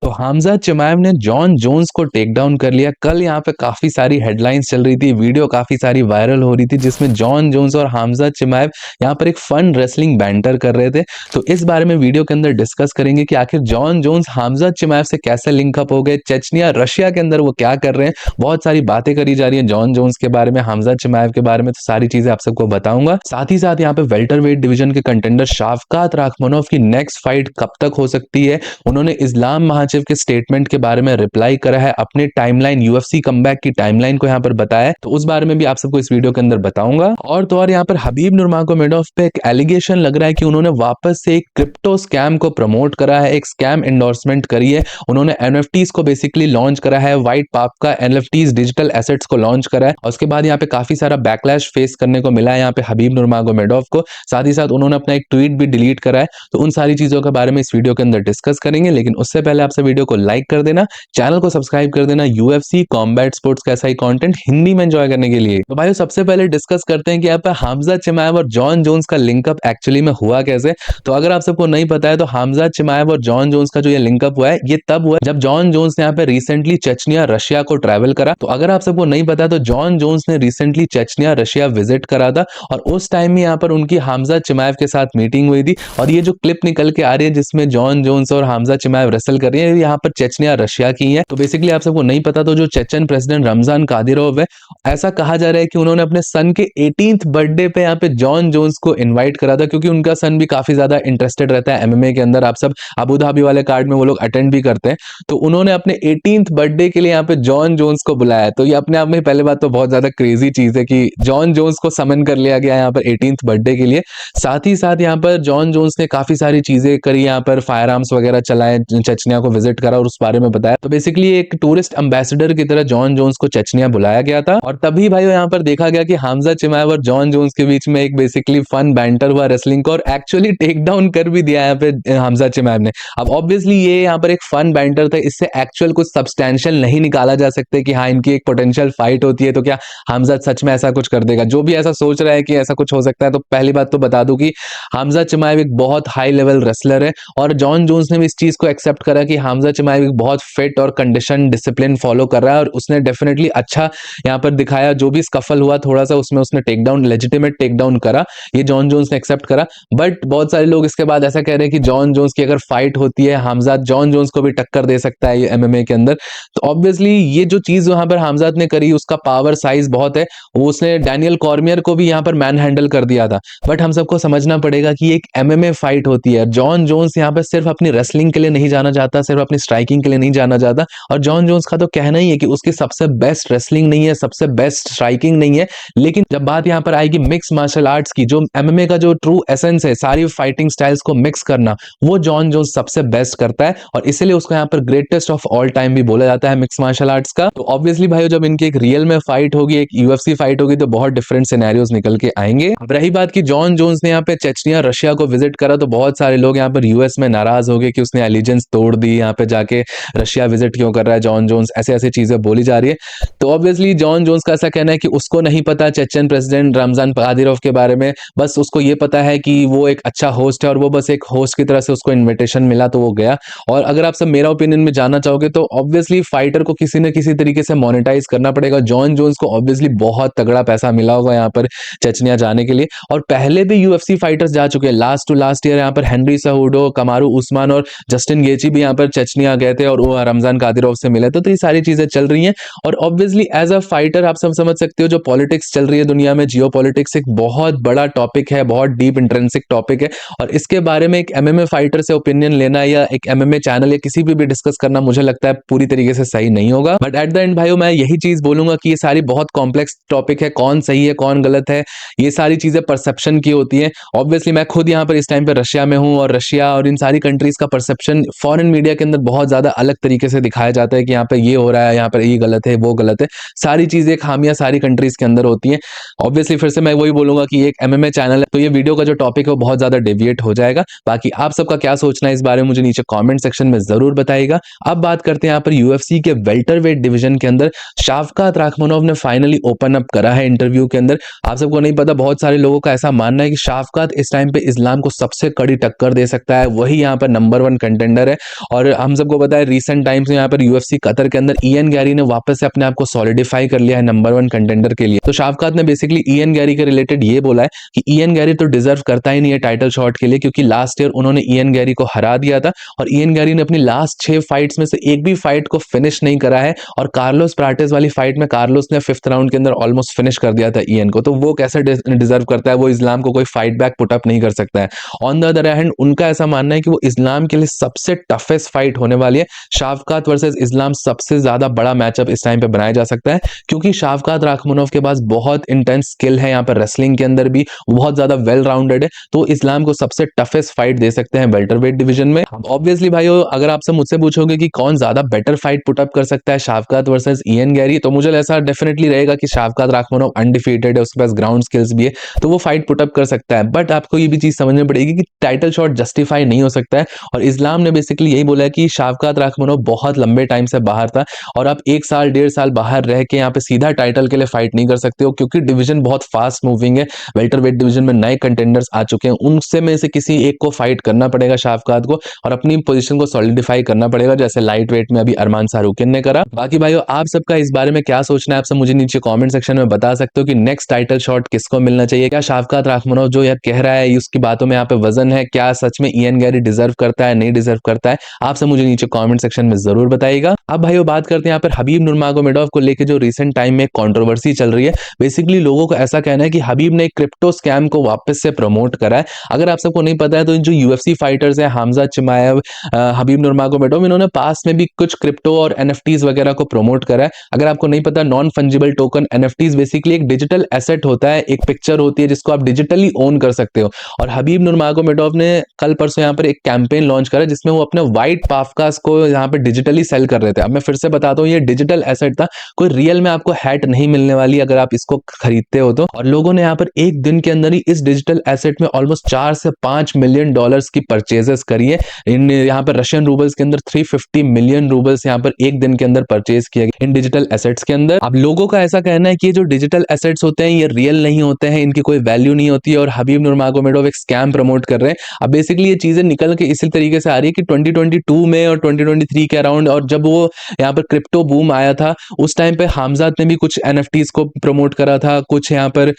तो हामजा चिमाएव ने Jon Jones को टेक डाउन कर लिया। कल यहाँ पे काफी सारी हेडलाइंस चल रही थी, वीडियो काफी सारी वायरल हो रही थी जिसमें जॉन जोन्स और हामजा चिमाएव यहाँ पर एक फन रेसलिंग बैंटर कर रहे थे। तो इस बारे में वीडियो के अंदर डिस्कस करेंगे कि आखिर जॉन जोन्स हामजा चिमाएव से कैसे लिंकअप हो गए, चेचनिया रशिया के अंदर वो क्या कर रहे हैं। बहुत सारी बातें करी जा रही है जॉन जोन्स के बारे में, हामजा चिमाएव के बारे में, तो सारी चीजें आप सबको बताऊंगा। साथ ही साथ यहाँ पे वेल्टरवेट डिवीजन के कंटेंडर शाफकात राखमनोव की नेक्स्ट फाइट कब तक हो सकती है। उन्होंने इस्लाम महाचिव के स्टेटमेंट के बारे में रिप्लाई करा है, अपने टाइमलाइन यूएफसी कमबैक की टाइमलाइन को यहाँ पर बताया, तो उस बारे में भी आप सबको इस वीडियो के अंदर बताऊंगा। और तो और यहाँ पर हबीब नुरमागोमेडोव पे एक एलिगेशन लग रहा है कि उन्होंने वापस से एक क्रिप्टो स्कैम को प्रमोट करा है, एक स्कैम एंडोर्समेंट करी है। उन्होंने एनएफटीज को बेसिकली लॉन्च करा है, व्हाइट पाप का एनएफटीज डिजिटल एसेट्स को लॉन्च करा है, और उसके बाद यहाँ पे काफी सारा बैकलैश फेस करने को मिला है यहाँ पे हबीब नुरमागोमेडोव को। साथ ही साथ उन्होंने अपना एक ट्वीट भी डिलीट करा है। तो उन सारी चीजों के बारे में इस वीडियो के अंदर डिस्कस करेंगे, लेकिन उससे पहले आपसे वीडियो को लाइक कर देना, चैनल को सब्सक्राइब कर देना यूएफसी कॉम्बैट स्पोर्ट्स का ऐसा ही कंटेंट हिंदी में एंजॉय करने के लिए। तो भाई सबसे पहले डिस्कस करते हैं कि यहाँ पे हामजा चिमाएव और जॉन जोन्स का लिंकअप एक्चुअली में हुआ कैसे। तो अगर आप सबको नहीं पता है तो हामजा चिमाएव और जॉन जोन्स का जो ये लिंकअप हुआ है ये तब हुआ जब जॉन जोन्स ने यहाँ पे रिसेंटली चेचनिया रशिया को ट्रैवल करा। तो अगर आप सबको नहीं पता तो जॉन जोन्स ने रिसेंटली चेचनिया रशिया विजिट करा था, और उस टाइम में यहाँ पर उनकी हामजा चिमाएव के साथ मीटिंग हुई थी। और ये जो क्लिप निकल के आ रही है जिसमें जॉन जोन्स और हामजा चिमाएव रेसल कर रही है, यहाँ पर चेचनिया रशिया की है। तो बेसिकली आप सबको नहीं पता तो जो चेचन प्रेसिडेंट रमजान कादिरोव है, ऐसा कहा जा रहा है कि उन्होंने अपने सन के 18th बर्थडे पे यहाँ पे जॉन जोन्स को इनवाइट करा था, क्योंकि उनका सन भी काफी ज्यादा इंटरेस्टेड रहता है एमएमए के अंदर। आप सब अबू धाबी वाले कार्ड में वो लोग अटेंड भी करते हैं। तो उन्होंने अपने 18th बर्थडे के लिए यहाँ पे जॉन जोन्स को बुलाया। तो ये अपने आप में पहले बात तो बहुत ज्यादा क्रेजी चीज है कि जॉन जोन्स को समन कर लिया गया यहाँ पर 18th बर्थडे के लिए। साथ ही साथ यहाँ पर जॉन जोन्स ने काफी सारी चीजें करी, यहाँ पर फायर आर्म्स वगैरह चलाए, चेचनिया को विजिट करा और उस बारे में बताया। तो बेसिकली एक टूरिस्ट एम्बेसडर की तरह जॉन जोन्स को चेचनिया बुलाया गया था। और तभी भाई यहाँ पर देखा गया कि हामजा चिमाएव और जॉन जोन्स के बीच में एक बेसिकली फन बैंटर हुआ रेसलिंग को, और एक्चुअली टेक डाउन कर भी दिया यहाँ पे हामजा चिमाएव ने। अब ऑब्वियसली ये यहाँ पर एक फन बैंटर था, इससे एक्चुअल कुछ सब्सटेंशियल नहीं निकाला जा सकता कि हाँ इनकी एक पोटेंशियल फाइट होती है तो क्या हामजा सच में ऐसा कुछ कर देगा। जो भी ऐसा सोच रहा है कि ऐसा कुछ हो सकता है, तो पहली बात तो बता दूं कि हामजा चिमाएव एक बहुत हाई लेवल रेसलर है, और जॉन जोन्स ने भी इस चीज को एक्सेप्ट करा कि हामजा चिमाएव एक बहुत फिट और कंडीशन डिसिप्लिन फॉलो कर रहा है, और उसने डेफिनेटली अच्छा यहाँ पर दिखाया। जो भी स्कफल हुआ थोड़ा सा उसमें उसने take down, legitimate take down करा, ये जॉन जोन्स ने एक्सेप्ट करा। बट बहुत सारे लोग इसके बाद ऐसा कह रहे हैं कि जॉन जोन्स की अगर फाइट होती है, हामजा जॉन जोन्स को भी टक्कर दे सकता है ये एमएमए के अंदर। तो ऑब्वियसली ये जो चीज वहां पर हामजा ने करी उसका पावर साइज बहुत है, वो उसने डैनियल कॉर्मियर को भी यहाँ पर मैन हैंडल कर दिया था। बट हम सबको समझना पड़ेगा कि एक एमएमए फाइट होती है। जॉन जोन्स यहाँ पर सिर्फ अपनी रेसलिंग के लिए नहीं जाना चाहता, सिर्फ अपनी स्ट्राइकिंग के लिए नहीं जाना चाहता, और जॉन जोन्स का तो कहना ही है कि उसकी सबसे बेस्ट रेसलिंग नहीं है, सबसे बेस्ट स्ट्राइकिंग नहीं है, लेकिन जब बात यहाँ पर आएगी मिक्स मार्शल आर्ट्स की, जो एमएमए का जो ट्रू एसेंस है, सारी फाइटिंग स्टाइल्स को मिक्स करना, वो जॉन जोन्स सबसे बेस्ट करता है, और इसलिए उसको यहाँ पर ग्रेटेस्ट ऑफ ऑल टाइम भी बोला जाता है मिक्स मार्शल आर्ट्स का। तो ऑब्वियसली भाई जब इनकी एक रियल में फाइट होगी, एक यूएफसी फाइट होगी, तो बहुत डिफरेंट सिनेरियोज निकल के आएंगे। अब रही बात की जॉन जोन्स ने यहाँ पे चेचनिया रशिया को विजिट करा, तो बहुत सारे लोग यहाँ पर यूएस में नाराज हो गए कि उसने एलिजेंस तोड़ दी, यहाँ पे जाके रशिया विजिट क्यों कर रहा है जॉन जोन्स, ऐसे ऐसे चीजें बोली जा रही है। तो ऑब्वियसली जॉन जोन्स का ऐसा कहना है कि उसको नहीं पता चेचन प्रेसिडेंट रमजान कादिरोव के बारे में, बस उसको ये पता है कि वो एक अच्छा होस्ट है, और वो बस एक होस्ट की तरह से उसको इन्विटेशन मिला तो वो गया। और अगर आप सब मेरा ओपिनियन में जानना चाहोगे तो ऑब्वियसली फाइटर को किसी न किसी तरीके से मोनेटाइज करना पड़ेगा। जॉन जोन्स को ऑब्वियसली बहुत तगड़ा पैसा मिला होगा यहाँ पर चेचनिया जाने के लिए, और पहले भी यूएफसी फाइटर्स जा चुके हैं। लास्ट टू लास्ट ईयर यहाँ पर हेनरी सहूडो, कमारू उस्मान और जस्टिन गेची भी यहाँ पर चेचनिया गए थे और वो रमजान कादिरोव से मिले थे। तो ये सारी चीजें चल रही हैं, और ऑब्वियसली एज अ फाइटर आप सब समझ सकते हो जो पॉलिटिक्स चल रही है दुनिया में, जियो पॉलिटिक्स एक बहुत बड़ा टॉपिक है, बहुत डीप इंट्रेंसिक टॉपिक है, और इसके बारे में एक एमएमए फाइटर से ओपिनियन लेना या एक एमएमए चैनल या किसी भी डिस्कस करना मुझे लगता है पूरी तरीके से सही नहीं होगा। बट एट द एंड भाइयों मैं यही चीज बोलूंगा कि ये सारी बहुत कॉम्प्लेक्स टॉपिक है, कौन सही है कौन गलत है, ये सारी चीजें परसेप्शन की होती है। ऑब्वियसली मैं खुद यहाँ पर इस टाइम पे रशिया में हूँ, और रशिया और इन सारी कंट्रीज का परसेप्शन फॉरेन मीडिया के अंदर बहुत ज्यादा अलग तरीके से दिखाया जाता है कि यहाँ पे ये हो रहा है, यहाँ पर ये गलत है, वो गलत है, सारी चीजें खामियां सारी कंट्रीज के अंदर होती हैं। ऑब्वियसली फिर से मैं वही बोलूंगा कि एक एमएमए चैनल है, तो ये वीडियो का जो टॉपिक है वो बहुत ज्यादा डेविएट हो जाएगा। बाकी आप सबका क्या सोचना है इस बारे में मुझे नीचे कमेंट सेक्शन में जरूर बताइएगा। अब बात करते हैं यहाँ पर यूएफसी के वेल्टरवेट डिवीजन के अंदर शाफकात राखमनोव ने फाइनली ओपन अप करा है इंटरव्यू के अंदर। आप सबको नहीं पता, बहुत सारे लोगों का ऐसा मानना है कि शाफकात इस टाइम पे इस्लाम को सबसे कड़ी टक्कर दे सकता है, वही यहाँ पर नंबर 1 कंटेंडर है। और हम सबको पता है रिसेंट टाइम्स में यहाँ पर यूएफसी कतर के अंदर इयन गैरी ने वापस से अपने आप को सॉलिडिफाई कर लिया है नंबर 1 कंटेंडर के लिए। तो शाफकात ने बेसिकली इयन गैरी के रिलेटेड ये बोला है कि इयन गैरी तो डिजर्व करता ही नहीं है टाइटल शॉट के लिए, क्योंकि लास्ट ईयर उन्होंने इयन गैरी को हरा दिया था और इयन गैरी ने अपनी लास्ट 6 फाइट्स में से एक भी फाइट को फिनिश नहीं करा है। और कार्लोस प्राटेस वाली फाइट में कार्लोस ने 5th राउंड के अंदर ऑलमोस्ट फिनिश कर दिया था इयन को, तो वो कैसे डिजर्व करता है? वो इस्लाम को कोई फाइट बैक पुटअप नहीं कर सकता है। ऑन द अदर हैंड उनका ऐसा मानना है कि वो इस्लाम के लिए सबसे टफेस्ट फाइट होने वाली है। शाफकात वर्सेस इस्लाम सबसे ज्यादा बड़ा मैचअप इस टाइम पे बनाया जा सकता है, क्योंकि शाफकात राखमनोव के पास बहुत इंटेंस स्किल है यहाँ पर, रेसलिंग के अंदर भी बहुत ज्यादा वेल राउंडेड है। तो इस्लाम को सबसे टफेस्ट फाइट दे सकते हैं वेल्टरवेट डिवीजन में। ऑब्वियसली भाइयों, अगर आपसे मुझसे पूछोगे कि कौन ज्यादा बेटर फाइट पुटअप कर सकता है शाफकात वर्सेस इयन गैरी, तो मुझे ऐसा डेफिनेटली रहेगा कि शाफकात राखमनोव अनडिफीटेड है, उसके पास ग्राउंड स्किल्स भी है, तो वो फाइट पुटअप कर सकता है। बट आपको ये भी चीज समझनी पड़ेगी कि टाइटल शॉट जस्टिफाई नहीं हो सकता है। और इस्लाम ने बेसिकली यही बोला है कि शाफकात राखमनोव बहुत लंबे टाइम से बाहर था और आप 1 साल 1.5 साल बाहर रह के यहाँ पे सीधा टाइटल के लिए फाइट नहीं कर सकते हो, क्योंकि डिवीजन बहुत फास्ट मूविंग है। वेल्टरवेट डिवीजन में नए कंटेंडर्स आ चुके हैं, उनसे में से किसी एक को फाइट करना पड़ेगा शाफकात को और अपनी पोजीशन को सॉलिडिफाई करना पड़ेगा, जैसे लाइट वेट में अभी अरमान सारूकिन ने करा। बाकी भाइयों, आप सबका इस बारे में क्या सोचना है, आप सब मुझे नीचे कमेंट सेक्शन में बता सकते हो कि नेक्स्ट टाइटल शॉट किसको मिलना चाहिए। क्या शाफकात राखमनोव जो यह कह रहा है उसकी बातों में यहाँ पे वजन है? क्या सच में इयन गैरी डिजर्व करता है, नहीं डिजर्व करता है? आप सब मुझे नीचे कमेंट सेक्शन में जरूर बताइएगा। अब भाइयों बात करते हैं यहाँ पर हबीब नुरमागोमेडोव को लेकर जो रिसेंट टाइम में कंट्रोवर्सी चल रही है। बेसिकली लोगों को ऐसा कहना है कि हबीब ने क्रिप्टो स्कैम को वापस से प्रमोट करा है। अगर आप सबको नहीं पता है तो जो यूएफसी फाइटर्स हैं हमजा चिमाएव, हबीब नुरमागोमेडोव, इन्होंने पास में भी कुछ क्रिप्टो और एनएफटीज वगैरह को प्रमोट करा है। अगर आपको नहीं पता, non fungible token NFTs basically एक डिजिटल एसेट होता है, एक पिक्चर होती है जिसको आप डिजिटली ओन कर सकते हो। और हबीब नुरमागोमेडोव ने कल परसों यहाँ पर एक कैंपेन लॉन्च करा जिसमें वो अपने व्हाइट पाफकास को यहाँ पे डिजिटली सेल कर रहे थे। अब मैं फिर से बताता हूँ, ये डिजिटल एसेट था, कोई रियल में आपको हैट नहीं मिलने वाली अगर आप इसको खरीदते हो तो। और लोगों ने यहाँ पर एक दिन के अंदर ही इस डिजिटल एसेट में ऑलमोस्ट 4 से 5 मिलियन डॉलर्स की परचेजेस करी है। इन यहाँ पर रशियन रूबल्स के अंदर 350 मिलियन रूबल्स यहाँ पर एक दिन के अंदर परचेज किया गया इन डिजिटल एसेट्स के अंदर। अब लोगों का ऐसा कहना है कि ये जो डिजिटल एसेट्स होते हैं ये रियल नहीं होते हैं, इनकी कोई वैल्यू नहीं होती है और हबीब नुरमागोमेडोव एक स्कैम प्रमोट कर रहे हैं। अब बेसिकली ये चीजें निकल के इसी तरीके से आ रही है कि 2022 में और 2023 के अराउंड, और जब वो यहाँ पर क्रिप्टो बूम आया था उस टाइम पे हमजात ने भी कुछ एनएफटीज को प्रमोट करा था, कुछ यहाँ पर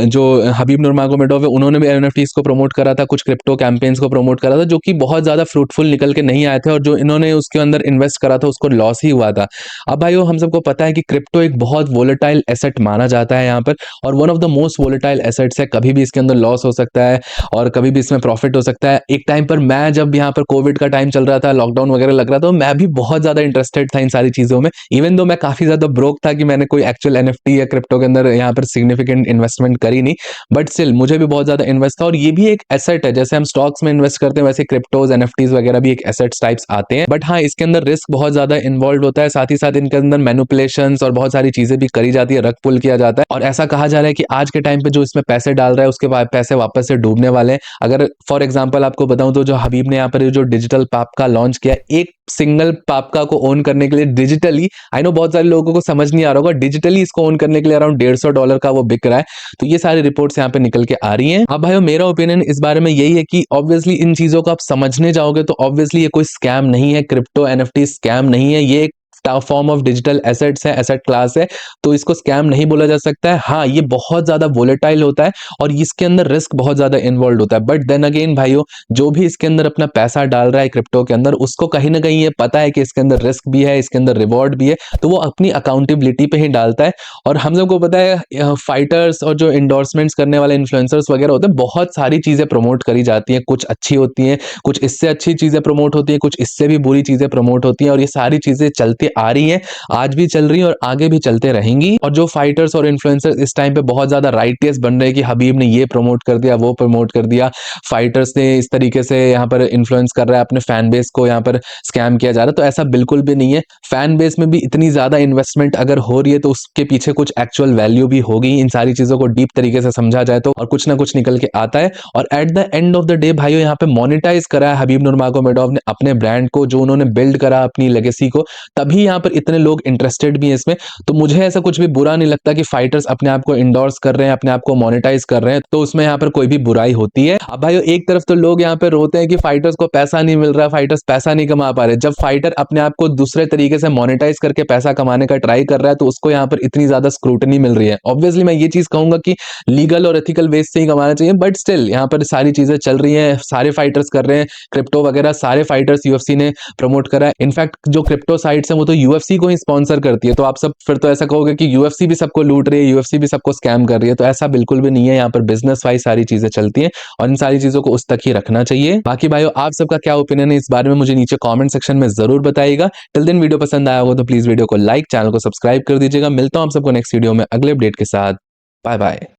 जो हबीब नुरमागोमेडोव है उन्होंने भी एनएफटीज को प्रमोट करा था, कुछ क्रिप्टो कैंपेन्स को प्रमोट करा था, जो कि बहुत ज्यादा फ्रूटफुल निकल के नहीं आए थे और जो इन्होंने उसके अंदर इन्वेस्ट करा था उसको लॉस ही हुआ था। अब भाइयों, हम सबको पता है कि क्रिप्टो एक बहुत वोलेटाइल एसेट माना जाता है यहाँ पर, और one of the most volatile assets है। कभी भी इसके अंदर लॉस हो सकता है और कभी भी इसमें प्रॉफिट हो सकता है। एक टाइम पर मैं जब यहाँ पर कोविड का टाइम चल रहा था, लॉकडाउन वगैरह लग रहा था, तो मैं भी बहुत ज्यादा इंटरेस्टेड था इन सारी चीजों में। इवन दो मैं काफी ज्यादा ब्रोक था कि मैंने कोई एक्चुअल एनएफटी या क्रिप्टो के अंदर यहाँ पर सिग्निफिकेंट इन्वेस्टमेंट करी नहीं, बट स्टिल मुझे भी बहुत ज्यादा इन्वेस्ट था। और ये भी एक एसेट है, जैसे हम स्टॉक्स में इन्वेस्ट करते हैं वैसे क्रिप्टोज एनएफटीज वगैरह भी एक एसेट्स टाइप्स आते हैं। बट हाँ, इसके अंदर रिस्क बहुत ज्यादा इन्वॉल्व होता है, साथ ही साथ इनके अंदर मैनिपुलेशंस और बहुत सारी चीजें भी करी जाती है, रग पुल किया जाता है। और ऐसा कहा जा रहा है कि आज के टाइम पे जो इसमें पैसे डाल रहा है उसके बाद पैसे वापस से डूबने वाले हैं। अगर फॉर एग्जांपल आपको बताऊं तो जो हबीब ने यहाँ पर जो डिजिटल पापका लॉन्च किया, एक सिंगल पापका को ओन करने के लिए डिजिटली, आई नो बहुत सारे लोगों को समझ नहीं आ रहा होगा, डिजिटली इसको ओन करने के लिए अराउंड $150 का वो बिक रहा है। तो ये सारी रिपोर्ट्स यहाँ पे निकल के आ रही हैं। अब भाइयों, मेरा ओपिनियन इस बारे में यही है कि ऑब्वियसली इन चीजों को आप समझने जाओगे तो ऑब्वियसली ये कोई स्कैम नहीं है, क्रिप्टो एनएफटी स्कैम नहीं है, ये फॉर्म ऑफ डिजिटल एसेट्स है, एसेट क्लास है, तो इसको स्कैम नहीं बोला जा सकता है। हाँ, ये बहुत ज्यादा वोलेटाइल होता है और इसके अंदर रिस्क बहुत ज्यादा इन्वॉल्व होता है। बट देन अगेन भाइयों, जो भी इसके अंदर अपना पैसा डाल रहा है क्रिप्टो के अंदर, उसको कहीं ना कहीं ये पता है कि इसके अंदर रिस्क भी है, इसके अंदर रिवॉर्ड भी है, तो वो अपनी अकाउंटेबिलिटी पे ही डालता है। और हम सबको पता है फाइटर्स और जो इंडोर्समेंट्स करने वाले इन्फ्लुएंसर्स वगैरह होते हैं, बहुत सारी चीजें प्रमोट करी जाती हैं, कुछ अच्छी होती हैं, कुछ इससे अच्छी चीजें प्रमोट होती हैं, कुछ इससे भी बुरी चीजें प्रमोट होती हैं, और ये सारी चीजें चलती आ रही है, आज भी चल रही है और आगे भी चलते रहेंगी। और जो फाइटर्स और इन्फ्लुएंसर्स इस टाइम पे बहुत ज्यादा राइटियस बन रहे हैं कि हबीब ने ये प्रमोट कर दिया, वो प्रमोट कर दिया, फाइटर्स ने इस तरीके से यहाँ पर इन्फ्लुएंस कर रहा है, अपने फैन बेस को यहाँ पर स्कैम किया जा रहा है, तो ऐसा बिल्कुल भी नहीं है। फैन बेस में भी इतनी ज्यादा इन्वेस्टमेंट अगर हो रही है तो उसके पीछे कुछ एक्चुअल वैल्यू भी होगी। इन सारी चीजों को डीप तरीके से समझा जाए तो और कुछ ना कुछ निकल के आता है। और at the end of the day भाइयों, यहाँ पे मोनेटाइज करा है हबीब नुरमागोमेडोव ने अपने ब्रांड को, जो उन्होंने बिल्ड करा अपनी लेगेसी को, तभी ही यहाँ पर इतने लोग इंटरेस्टेड भी हैं इसमें। तो मुझे ऐसा कुछ भी बुरा नहीं लगता कि फाइटर्स अपने आप को इंडोर्स कर रहे हैं, अपने आप को मोनेटाइज कर रहे हैं, तो उसमें यहाँ पर कोई भी बुराई होती है। अब भाई एक तरफ तो लोग यहाँ पे रोते हैं कि फाइटर्स को पैसा नहीं मिल रहा, फाइटर्स पैसा नहीं कमा पा रहे। जब फाइटर अपने आप को दूसरे तरीके से मोनेटाइज करके पैसा कमाने का ट्राई कर रहा है तो उसको यहाँ पर इतनी ज्यादा स्क्रूटनी मिल रही है। ऑब्वियसली मैं ये चीज कहूंगा कि लीगल और एथिकल वेज से ही कमाना चाहिए, बट स्टिल यहाँ पर सारी चीजें चल रही हैं, सारे फाइटर्स कर रहे हैं, क्रिप्टो वगैरह सारे फाइटर्स यूएफसी ने प्रमोट करा है। इनफैक्ट जो क्रिप्टो साइट्स हैं वो तो यूएफसी को ही स्पॉन्सर करती है। तो आप सब फिर तो ऐसा कहोगे कि यूएफसी भी सबको लूट रही है, यूएफसी भी सबको स्कैम कर रही है, तो ऐसा बिल्कुल भी नहीं है। यहाँ पर बिजनेस वाइज सारी चीजें चलती हैं और इन सारी चीजों को उस तक ही रखना चाहिए। बाकी भाइयों आप सबका क्या ओपिनियन है इस बारे में मुझे नीचे कॉमेंट सेक्शन में जरूर बताइएगा। टिल दिन वीडियो पसंद आया होगा तो प्लीज वीडियो को लाइक, चैनल को सब्सक्राइब कर दीजिएगा। मिलता हूं आप सबको नेक्स्ट वीडियो में अगले अपडेट के साथ। Bye bye.